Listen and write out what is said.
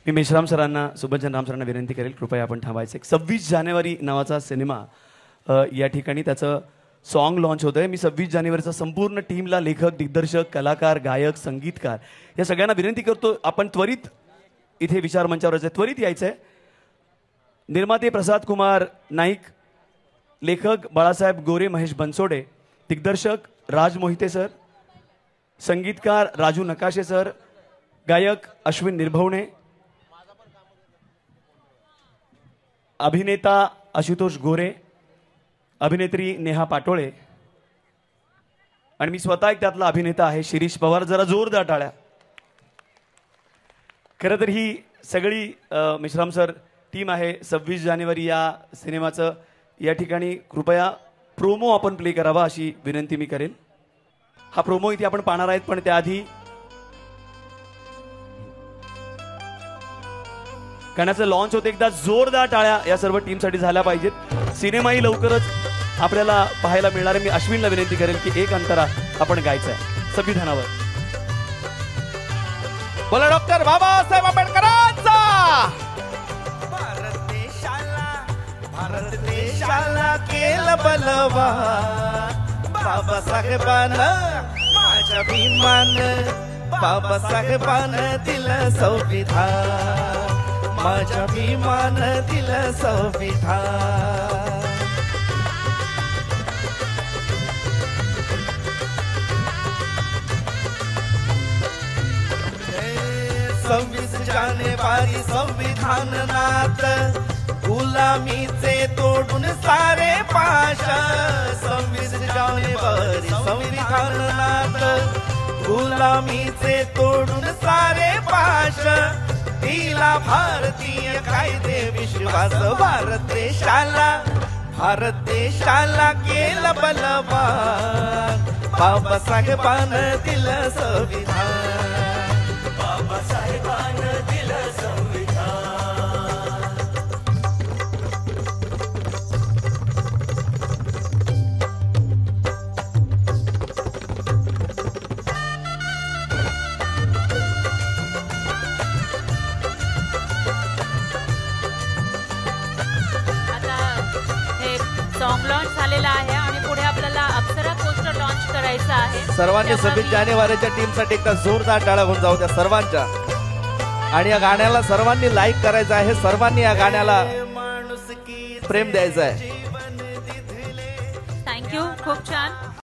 मी मेश्राम सरांना, सुभज्जन राम सरांना विनंती करेल कृपया आपण थांबायचे. 26 जानेवारी नावाचा सिनेमा या ठिकाणी त्याचं सॉन्ग लॉन्च होतं आहे. मी 26 जानेवारीचा संपूर्ण टीमला, लेखक, दिग्दर्शक, कलाकार, गायक, संगीतकार या सगळ्यांना विनंती करतो आपण त्वरित इथे विचार मंचावर जायचं, त्वरित यायचं आहे. निर्माते प्रसाद कुमार नाईक, लेखक बाळासाहेब गोरे, महेश बनसोडे, दिग्दर्शक राज मोहिते सर, संगीतकार राजू नकाशे सर, गायक अश्विन निर्भवणे, अभिनेता आशुतोष गोरे, अभिनेत्री नेहा पाटोळे आणि मी स्वतः एक त्यातला अभिनेता आहे शिरीष पवार. जरा जोरदार टाळ्या. खरं तर ही सगळी मेश्राम सर टीम आहे. 26 जानेवारी या सिनेमाचं या ठिकाणी कृपया प्रोमो आपण प्ले करावा अशी विनंती मी करेन. हा प्रोमो इथे आपण पाहणार आहेत, पण त्याआधी गाण्याचं लॉन्च होते. एकदा जोरदार टाळ्या या सर्व टीमसाठी झाल्या पाहिजेत. सिनेमाही लवकरच आपल्याला पाहायला मिळणार आहे. मी अश्विनला विनंती करेन की एक अंतरा आपण गायचं आहे संविधानावर. बोला डॉक्टर बाबासाहेब आंबेडकरांचा. भारत देशाला केलं बलवान बाबासाहेबानं, माझ्या भीमान बाबासाहेबानं दिलं संविधान, माझ्या भीमानं दिलं संविधान. 26 जानेवारी संविधानात गुलामीचे तोडून सारे पाश. 26 जानेवारी संविधानात गुलामीचे तोडून सारे पाश. दिला भारतीय कायदे विश्वास, भारत देशाला केलं बलवान बाबासाहेबानं दिलं संविधान, बाबासाहेबानं दिलं संविधान. सॉन्ग लॉन्च झालेला आहे आणि पुढे आपल्याला अप्सरा पोस्टर लॉन्च करायचं आहे. सर्वांनी 26 जानेवारीच्या टीमसाठी एकदा जोरदार टाळ्या होऊन जाऊ द्या सर्वांच्या. आणि या गाण्याला सर्वांनी लाईक करायचं आहे, सर्वांनी या गाण्याला प्रेम द्यायचं आहे. थँक्यू, खूप छान.